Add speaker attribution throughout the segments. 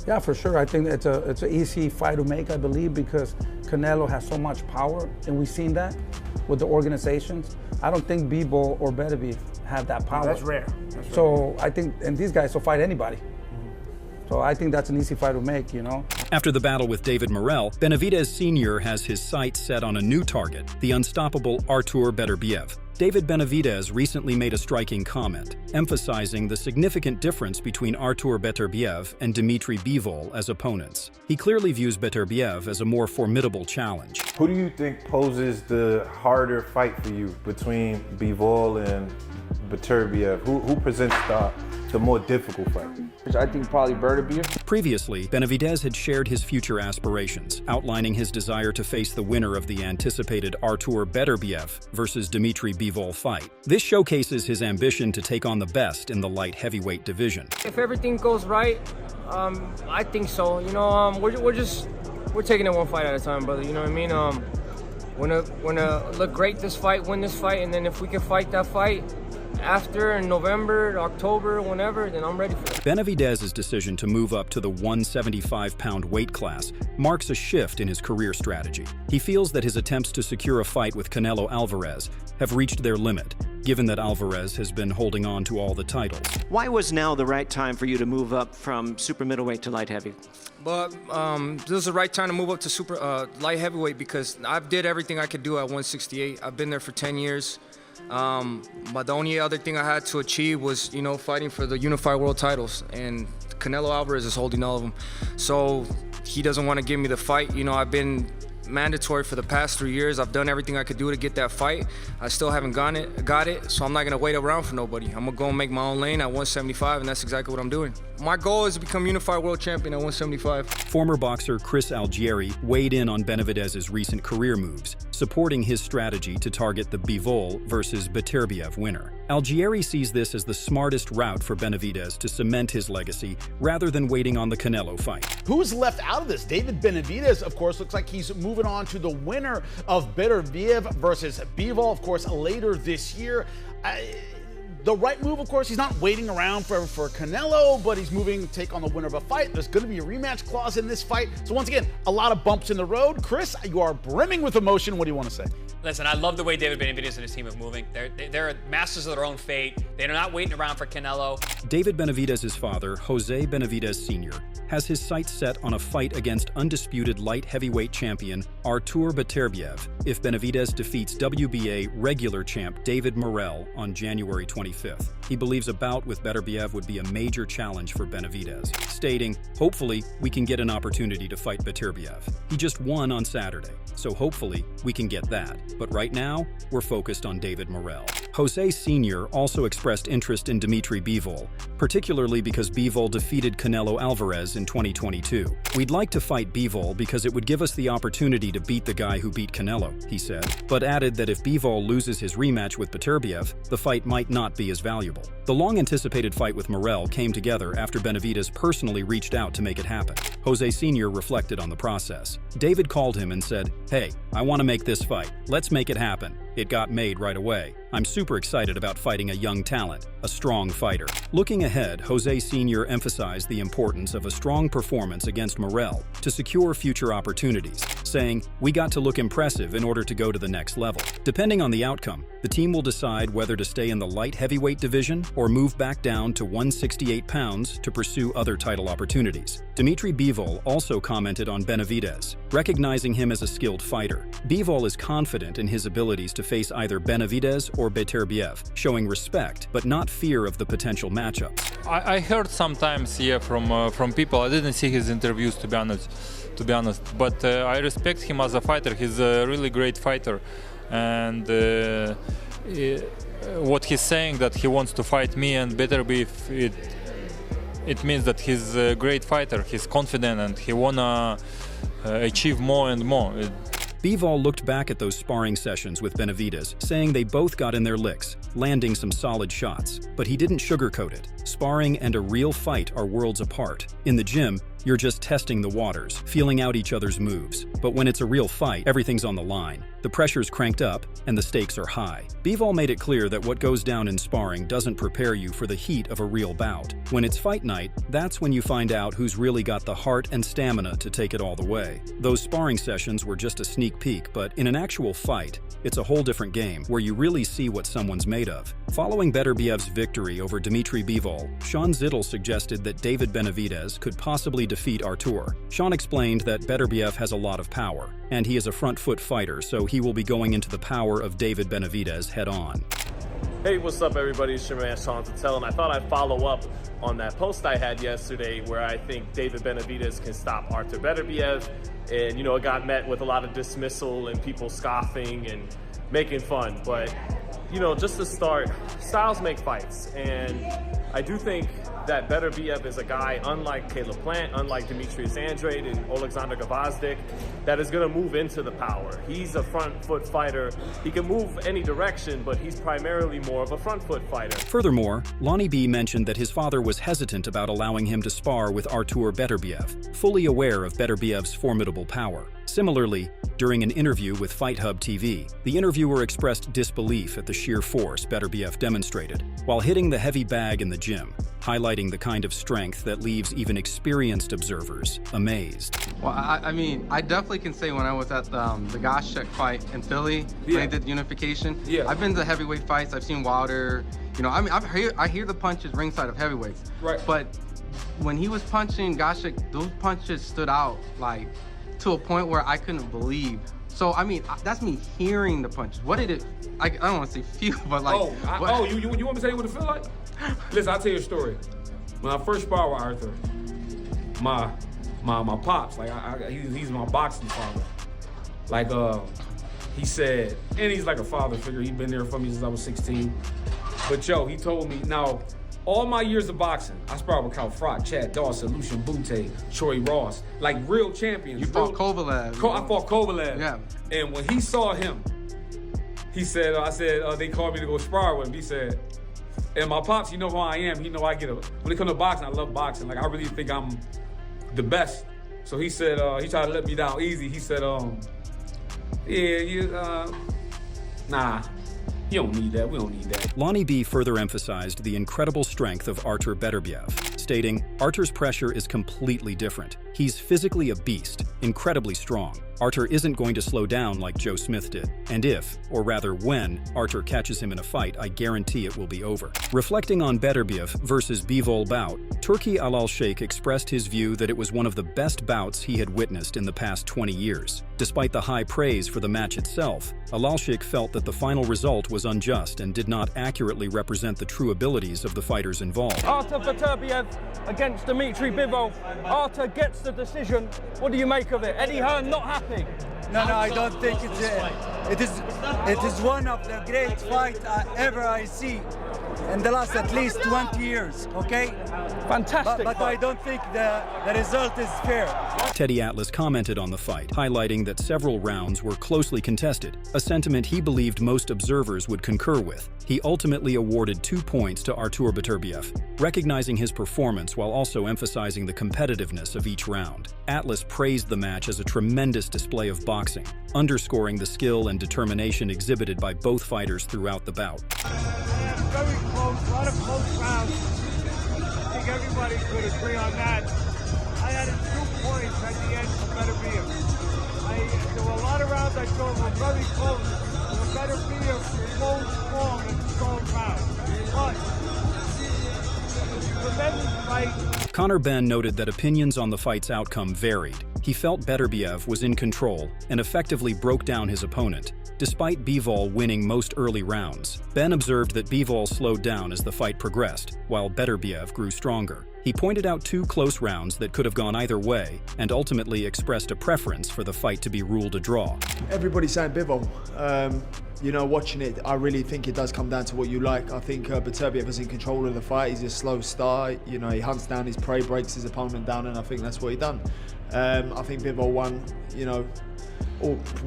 Speaker 1: Yeah, for sure. I think it's an easy fight to make, I believe, because Canelo has so much power, and we've seen that with the organizations. I don't think Bivol or Beterbiev have that power.
Speaker 2: That's rare.
Speaker 1: So I think, and these guys will fight anybody. So I think that's an easy fight to make, you know.
Speaker 3: After the battle with David Morell, Benavidez Sr. has his sights set on a new target, the unstoppable Artur Beterbiev. David Benavidez recently made a striking comment, emphasizing the significant difference between Artur Beterbiev and Dimitri Bivol as opponents. He clearly views Beterbiev as a more formidable challenge.
Speaker 4: Who do you think poses the harder fight for you between Bivol and Beterbiev? Who presents the more difficult fight?
Speaker 2: I think probably Beterbiev.
Speaker 3: Previously, Benavidez had shared his future aspirations, outlining his desire to face the winner of the anticipated Artur Beterbiev versus Dimitri Bivol fight. This showcases his ambition to take on the best in the light heavyweight division.
Speaker 5: If everything goes right, I think so. You know, we're taking it one fight at a time, brother. You know what I mean? We're gonna look great this fight, win this fight, and then if we can fight that fight after in November, October, whenever, then I'm ready for it.
Speaker 3: Benavidez's decision to move up to the 175-pound weight class marks a shift in his career strategy. He feels that his attempts to secure a fight with Canelo Alvarez have reached their limit, given that Alvarez has been holding on to all the titles.
Speaker 6: Why was now the right time for you to move up from super middleweight to light heavy?
Speaker 5: But this is the right time to move up to super light heavyweight because I've did everything I could do at 168. I've been there for 10 years. But the only other thing I had to achieve was, you know, fighting for the unified world titles, and Canelo Alvarez is holding all of them. So he doesn't want to give me the fight. You know, I've been mandatory for the past 3 years. I've done everything I could do to get that fight. I still haven't got it, so I'm not gonna wait around for nobody. I'm gonna go and make my own lane at 175, and that's exactly what I'm doing. My goal is to become unified world champion at 175.
Speaker 3: Former boxer Chris Algieri weighed in on Benavidez's recent career moves, supporting his strategy to target the Bivol versus Beterbiev winner. Algieri sees this as the smartest route for Benavidez to cement his legacy rather than waiting on the Canelo fight.
Speaker 7: Who's left out of this? David Benavidez, of course, looks like he's moving on to the winner of Beterbiev versus Bivol, of course, later this year. The right move, of course, he's not waiting around for Canelo, but he's moving to take on the winner of a fight. There's going to be a rematch clause in this fight. So once again, a lot of bumps in the road. Chris, you are brimming with emotion. What do you want to say?
Speaker 8: Listen, I love the way David Benavidez and his team are moving. They're masters of their own fate. They're not waiting around for Canelo.
Speaker 3: David Benavidez's father, Jose Benavidez Sr., has his sights set on a fight against undisputed light heavyweight champion Artur Beterbiev if Benavidez defeats WBA regular champ David Morell on January 25th. He believes a bout with Beterbiev would be a major challenge for Benavidez, stating, "Hopefully, we can get an opportunity to fight Beterbiev. He just won on Saturday, so hopefully we can get that. But right now, we're focused on David Morell." Jose Sr. also expressed interest in Dimitri Bivol, particularly because Bivol defeated Canelo Alvarez in 2022. "We'd like to fight Bivol because it would give us the opportunity to beat the guy who beat Canelo," he said, but added that if Bivol loses his rematch with Beterbiev, the fight might not be as valuable. The long-anticipated fight with Morell came together after Benavidez personally reached out to make it happen. Jose Sr. reflected on the process. David called him and said, "Hey, I want to make this fight. Let's make it happen." It got made right away. "I'm super excited about fighting a young talent, a strong fighter." Looking ahead, Jose Sr. emphasized the importance of a strong performance against Morell to secure future opportunities, saying, "We got to look impressive in order to go to the next level." Depending on the outcome, the team will decide whether to stay in the light heavyweight division or move back down to 168 pounds to pursue other title opportunities. Dimitri Bivol also commented on Benavidez, recognizing him as a skilled fighter. Bivol is confident in his abilities to face either Benavidez or Beterbiev, showing respect but not fear of the potential matchups.
Speaker 9: I heard sometimes, from people. I didn't see his interviews, to be honest. But I respect him as a fighter. He's a really great fighter, and what he's saying that he wants to fight me and Beterbiev, it means that he's a great fighter. He's confident and he wanna achieve more and more.
Speaker 3: Bivol looked back at those sparring sessions with Benavidez, saying they both got in their licks, landing some solid shots. But he didn't sugarcoat it. Sparring and a real fight are worlds apart. In the gym, you're just testing the waters, feeling out each other's moves. But when it's a real fight, everything's on the line. The pressure's cranked up, and the stakes are high. Bivol made it clear that what goes down in sparring doesn't prepare you for the heat of a real bout. When it's fight night, that's when you find out who's really got the heart and stamina to take it all the way. Those sparring sessions were just a sneak peek, but in an actual fight, it's a whole different game where you really see what someone's made of. Following Beterbiev's victory over Dmitry Bivol, Sean Zittel suggested that David Benavidez could possibly defeat Artur. Sean explained that Beterbiev has a lot of power, and he is a front-foot fighter, so he will be going into the power of David Benavidez head-on.
Speaker 10: Hey, what's up, everybody? It's your man, Sean Zittel, and I thought I'd follow up on that post I had yesterday where I think David Benavidez can stop Artur Beterbiev. And, you know, it got met with a lot of dismissal and people scoffing and making fun. But, you know, just to start, styles make fights. And I do think that Beterbiev is a guy, unlike Caleb Plant, unlike Demetrius Andrade and Alexander Gvozdyk, that is going to move into the power. He's a front foot fighter. He can move any direction, but he's primarily more of a front foot fighter.
Speaker 3: Furthermore, Lonnie B mentioned that his father was hesitant about allowing him to spar with Artur Beterbiev, fully aware of Beterbiev's formidable power. Similarly, during an interview with Fight Hub TV, the interviewer expressed disbelief at the sheer force Beterbiev demonstrated while hitting the heavy bag in the gym, highlighting the kind of strength that leaves even experienced observers amazed.
Speaker 11: Well, I mean, I definitely can say when I was at the Gashek fight in Philly, when they did the unification, I've been to heavyweight fights, I've seen Wilder, you know, I mean, I hear the punches ringside of heavyweights, right? But when he was punching Gashek, those punches stood out like to a point where I couldn't believe. So, I mean, that's me hearing the punches. What did it, I don't want to say feel, but like.
Speaker 12: You want me to tell you what it feel like? Listen, I'll tell you a story. When I first sparred with Artur, my pops, like he's my boxing father. Like he said, and he's like a father figure. He's been there for me since I was 16. But yo, he told me, now, all my years of boxing, I sparred with Cal Frock, Chad Dawson, Lucian Butte, Troy Ross, like real champions.
Speaker 11: You fought Kovalev.
Speaker 12: I fought Kovalev. Yeah. And when he saw him, he said, they called me to go spar with him. He said, and my pops, you know who I am. He know I get when it comes to boxing, I love boxing. Like, I really think I'm the best. So he said, he tried to let me down easy. He said, nah. You don't need that, we don't need that.
Speaker 3: Lonnie B further emphasized the incredible strength of Artur Beterbiev, stating, Artur's pressure is completely different. He's physically a beast, incredibly strong. Artur isn't going to slow down like Joe Smith did. And if, or rather when, Artur catches him in a fight, I guarantee it will be over. Reflecting on Beterbiev versus Bivol bout, Turki Alalsheikh expressed his view that it was one of the best bouts he had witnessed in the past 20 years. Despite the high praise for the match itself, Alalsheikh felt that the final result was unjust and did not accurately represent the true abilities of the fighters involved.
Speaker 13: Artur Beterbiev against Dmitry Bivol. Artur gets the decision. What do you make of it? Eddie Hearn not happy.
Speaker 14: No, I don't think it is one of the great fights ever I see in the last at least 20 years, okay?
Speaker 13: Fantastic.
Speaker 14: But I don't think the result is fair.
Speaker 3: Teddy Atlas commented on the fight, highlighting that several rounds were closely contested, a sentiment he believed most observers would concur with. He ultimately awarded 2 points to Artur Beterbiev, recognizing his performance while also emphasizing the competitiveness of each round. Atlas praised the match as a tremendous display of boxing, underscoring the skill and determination exhibited by both fighters throughout the bout.
Speaker 15: Very close, a lot of close rounds. I think everybody could agree on that. I had 2 points at the end for Beterbiev. There were a lot of rounds I thought were very close. Beterbiev flowed strong and strong round. But tremendous fight.
Speaker 3: Connor Ben noted that opinions on the fight's outcome varied. He felt Beterbiev was in control and effectively broke down his opponent, despite Bivol winning most early rounds. Ben observed that Bivol slowed down as the fight progressed, while Beterbiev grew stronger. He pointed out 2 close rounds that could have gone either way, and ultimately expressed a preference for the fight to be ruled a draw.
Speaker 16: Everybody's saying Bivol. You know, watching it, I really think it does come down to what you like. I think Beterbiev is in control of the fight. He's a slow start. You know, he hunts down his prey, breaks his opponent down, and I think that's what he done. I think Bivol won, you know,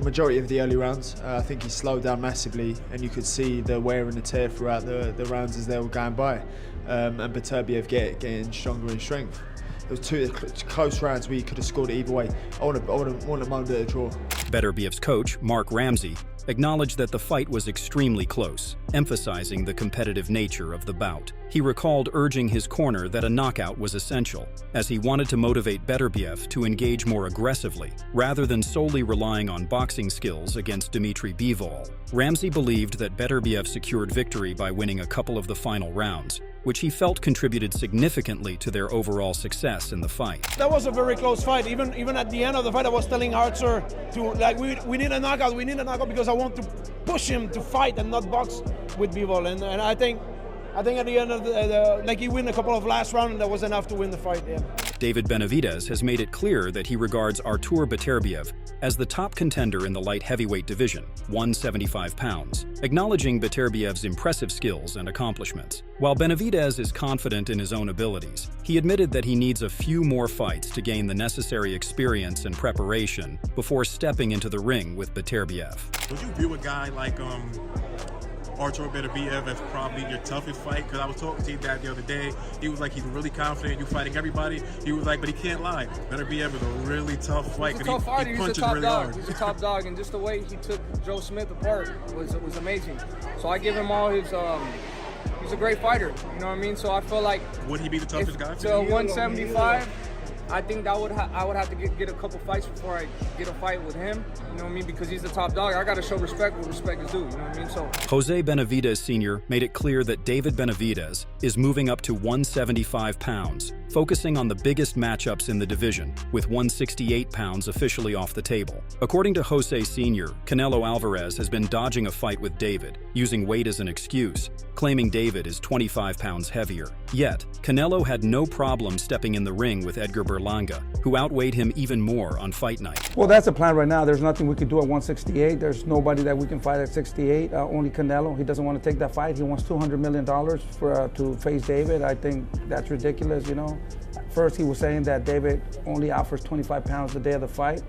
Speaker 16: majority of the early rounds. I think he slowed down massively, and you could see the wear and the tear throughout the rounds as they were going by. And Beterbiev getting stronger in strength. was two close rounds where you could have scored it either way. I want to moan a draw.
Speaker 3: Beterbiev's coach, Mark Ramsey, acknowledged that the fight was extremely close, emphasizing the competitive nature of the bout. He recalled urging his corner that a knockout was essential, as he wanted to motivate Beterbiev to engage more aggressively, rather than solely relying on boxing skills against Bivol. Ramsey believed that Beterbiev secured victory by winning a couple of the final rounds, which he felt contributed significantly to their overall success in the fight.
Speaker 17: That was a very close fight. Even at the end of the fight, I was telling Artur we need a knockout. We need a knockout because I want to push him to fight and not box with Bivol. And I think at the end of the he win a couple of last rounds, and that was enough to win the fight. Yeah.
Speaker 3: David Benavidez has made it clear that he regards Artur Beterbiev as the top contender in the light heavyweight division, 175 pounds, acknowledging Beterbiev's impressive skills and accomplishments. While Benavidez is confident in his own abilities, he admitted that he needs a few more fights to gain the necessary experience and preparation before stepping into the ring with Beterbiev.
Speaker 18: Would you view a guy like Artur Beterbiev as probably your toughest fight? Because I was talking to your dad the other day. He was like, he's really confident. You're fighting everybody. He was like, but he can't lie. Beterbiev is a really tough fight.
Speaker 5: He's a tough fighter.
Speaker 18: He
Speaker 5: He's
Speaker 18: punches
Speaker 5: a top
Speaker 18: really
Speaker 5: dog.
Speaker 18: hard.
Speaker 5: He's a top dog, and just the way he took Joe Smith apart was amazing. So I give him all his. He's a great fighter. You know what I mean? So I feel like
Speaker 18: would he be the toughest guy?
Speaker 5: To 175. I think that I would have to get a couple fights before I get a fight with him. You know what I mean? Because he's the top dog. I got to show respect where respect is due. You know what I mean? So
Speaker 3: Jose Benavidez Sr. made it clear that David Benavidez is moving up to 175 pounds, focusing on the biggest matchups in the division, with 168 pounds officially off the table. According to Jose Sr., Canelo Alvarez has been dodging a fight with David, using weight as an excuse, claiming David is 25 pounds heavier. Yet, Canelo had no problem stepping in the ring with Edgar Berlanga, who outweighed him even more on fight night.
Speaker 1: Well, that's the plan right now. There's nothing we can do at 168. There's nobody that we can fight at 68. Only Canelo. He doesn't want to take that fight. He wants $200 million to face David. I think that's ridiculous, you know. First, he was saying that David only offers 25 pounds the day of the fight,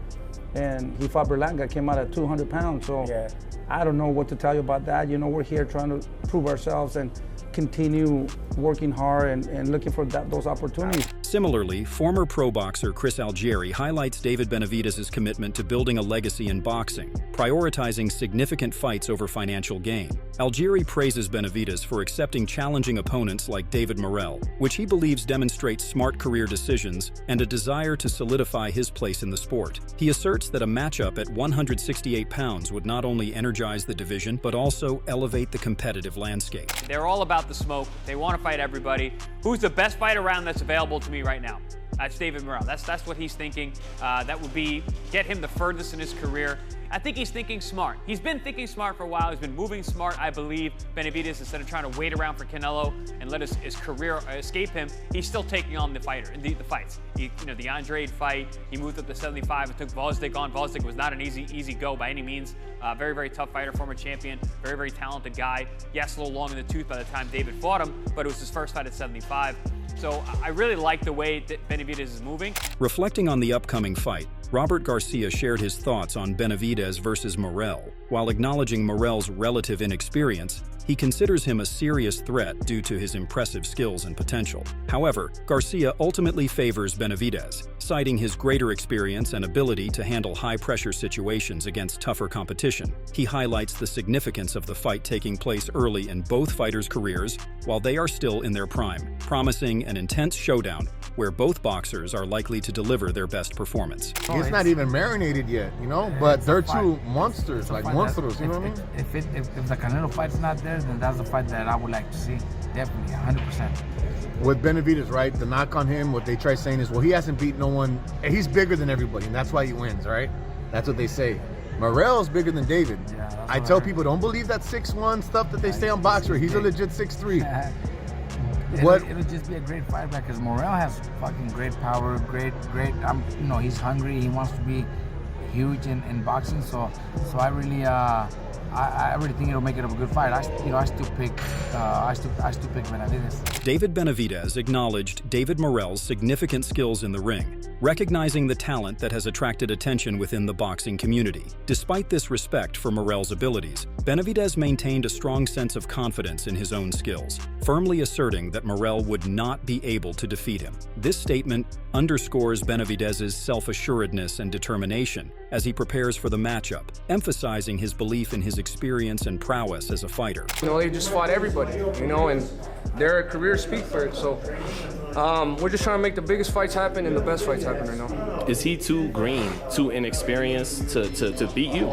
Speaker 1: and he fought Berlanga, came out at 200 pounds. So yeah. I don't know what to tell you about that. You know, we're here trying to prove ourselves and continue working hard and looking for those opportunities.
Speaker 3: Similarly, former pro boxer Chris Algieri highlights David Benavidez's commitment to building a legacy in boxing, prioritizing significant fights over financial gain. Algieri praises Benavidez for accepting challenging opponents like David Morell, which he believes demonstrates smart career decisions and a desire to solidify his place in the sport. He asserts that a matchup at 168 pounds would not only energize the division, but also elevate the competitive landscape.
Speaker 8: They're all about the smoke. They want to fight everybody. Who's the best fight around that's available to me right now? That's David Morell. That's what he's thinking. That would be get him the furthest in his career. I think he's thinking smart. He's been thinking smart for a while. He's been moving smart, I believe. Benavidez, instead of trying to wait around for Canelo and let his career escape him, he's still taking on the fights. The Andrade fight, he moved up to 75 and took Gvozdyk on. Gvozdyk was not an easy go by any means. Very, very tough fighter, former champion, very, very talented guy. Yes, a little long in the tooth by the time David fought him, but it was his first fight at 75. So I really like the way that Benavidez is moving.
Speaker 3: Reflecting on the upcoming fight, Robert Garcia shared his thoughts on Benavidez versus Morell. While acknowledging Morell's relative inexperience, he considers him a serious threat due to his impressive skills and potential. However, Garcia ultimately favors Benavidez, citing his greater experience and ability to handle high-pressure situations against tougher competition. He highlights the significance of the fight taking place early in both fighters' careers while they are still in their prime, promising an intense showdown where both boxers are likely to deliver their best performance.
Speaker 19: It's not even marinated yet, you know, but they're two monsters, like monsters, you know what I mean?
Speaker 20: If the Canelo fight's not there, then that's the fight that I would like to see, definitely, 100%.
Speaker 19: With Benavidez, right, the knock on him, what they try saying is, well, he hasn't beat no one, he's bigger than everybody, and that's why he wins, right? That's what they say. Morell's bigger than David. Yeah, I tell people, don't believe that 6'1" stuff that they say on Boxer. He's a legit 6'3".
Speaker 20: It'll just be a great fight because Morell has fucking great power, great. You know, he's hungry. He wants to be huge in boxing. So I really, I really think it'll make it a good fight. I still pick Benavidez.
Speaker 3: David Benavidez acknowledged David Morell's significant skills in the ring, recognizing the talent that has attracted attention within the boxing community. Despite this respect for Morell's abilities, Benavidez maintained a strong sense of confidence in his own skills, firmly asserting that Morell would not be able to defeat him. This statement underscores Benavidez's self-assuredness and determination as he prepares for the matchup, emphasizing his belief in his experience and prowess as a fighter.
Speaker 5: They just fought everybody, and their careers speak for it. So we're just trying to make the biggest fights happen and the best fights happen right now.
Speaker 10: Is he too green, too inexperienced to beat you?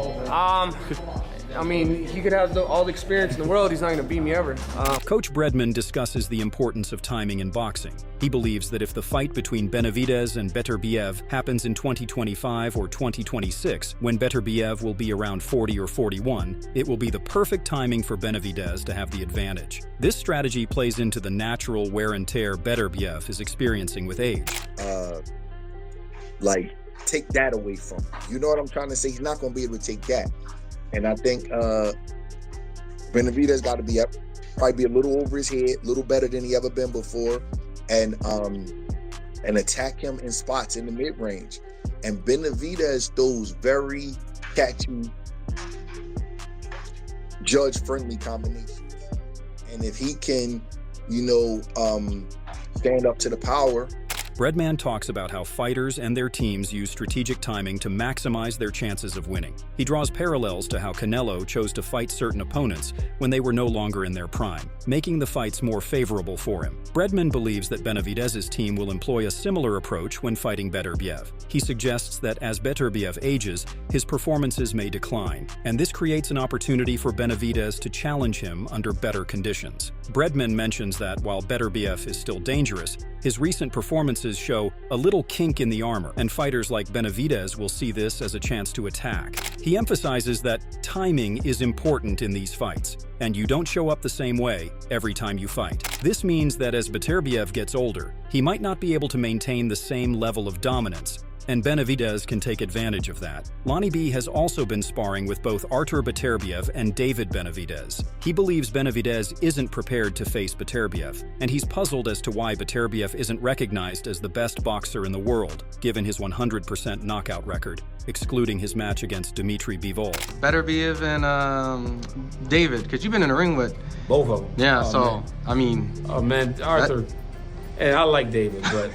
Speaker 5: He could have all the experience in the world. He's not going to beat me ever.
Speaker 3: Coach Bredman discusses the importance of timing in boxing. He believes that if the fight between Benavidez and Beterbiev happens in 2025 or 2026, when Beterbiev will be around 40 or 41, it will be the perfect timing for Benavidez to have the advantage. This strategy plays into the natural wear and tear Beterbiev is experiencing with age.
Speaker 21: Take that away from him. You know what I'm trying to say? He's not going to be able to take that. And I think Benavidez got to be up, probably be a little over his head, a little better than he ever been before, and attack him in spots in the mid-range. And Benavidez throws very catchy, judge-friendly combinations. And if he can, stand up to the power.
Speaker 3: Bredman talks about how fighters and their teams use strategic timing to maximize their chances of winning. He draws parallels to how Canelo chose to fight certain opponents when they were no longer in their prime, making the fights more favorable for him. Bredman believes that Benavidez's team will employ a similar approach when fighting Beterbiev. He suggests that as Beterbiev ages, his performances may decline, and this creates an opportunity for Benavidez to challenge him under better conditions. Bredman mentions that while Beterbiev is still dangerous, his recent performances show a little kink in the armor, and fighters like Benavidez will see this as a chance to attack. He emphasizes that timing is important in these fights, and you don't show up the same way every time you fight. This means that as Beterbiev gets older, he might not be able to maintain the same level of dominance, and Benavidez can take advantage of that. Lonnie B has also been sparring with both Artur Beterbiev and David Benavidez. He believes Benavidez isn't prepared to face Beterbiev, and he's puzzled as to why Beterbiev isn't recognized as the best boxer in the world, given his 100% knockout record, excluding his match against Dimitri Bivol.
Speaker 11: Beterbiev and David, because you've been in the ring with
Speaker 12: both of them.
Speaker 11: Yeah,
Speaker 12: Arthur. And I like David, but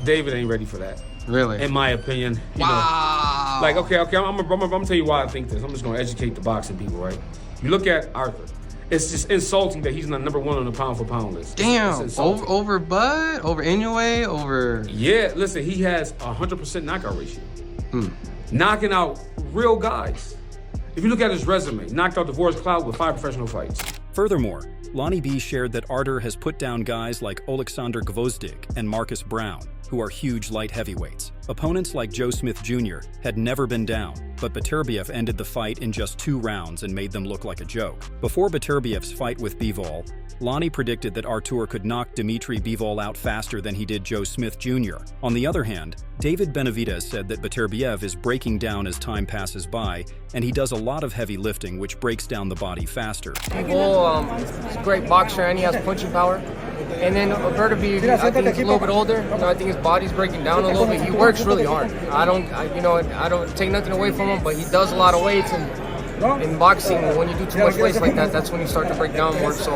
Speaker 12: David ain't ready for that.
Speaker 11: Really?
Speaker 12: In my opinion.
Speaker 11: Wow.
Speaker 12: Okay, I'm gonna tell you why I think this. I'm just gonna educate the boxing people, right? You look at Arthur. It's just insulting that he's not #1 on the pound-for-pound list.
Speaker 11: Damn, over Bud, over Inoue, over...
Speaker 12: Yeah, listen, he has 100% knockout ratio. Knocking out real guys. If you look at his resume, knocked out Divorce Cloud with 5 professional fights.
Speaker 3: Furthermore, Lonnie B shared that Artur has put down guys like Alexander Gvozdyk and Marcus Brown, who are huge light heavyweights. Opponents like Joe Smith Jr. had never been down, but Beterbiev ended the fight in just 2 rounds and made them look like a joke. Before Beterbiev's fight with Bivol, Lonnie predicted that Artur could knock Dimitri Bivol out faster than he did Joe Smith Jr. On the other hand, David Benavidez said that Beterbiev is breaking down as time passes by, and he does a lot of heavy lifting, which breaks down the body faster.
Speaker 5: Bivol is a great boxer and he has punching power. And then Beterbiev, I think he's a little bit older. I think his body's breaking down a little bit. He works really hard. I don't take nothing away from him, but he does a lot of weights. And in boxing, when you do too much weights like that, that's when you start to break down more. So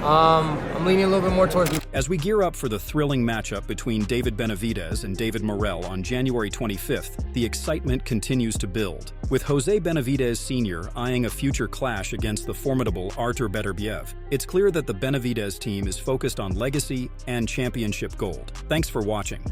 Speaker 5: I'm leaning a little bit more towards.
Speaker 3: As we gear up for the thrilling matchup between David Benavidez and David Morell on January 25th, the excitement continues to build, with Jose Benavidez Sr. eyeing a future clash against the formidable Artur Beterbiev. It's clear that the Benavidez team is focused on legacy and championship gold. Thanks for watching.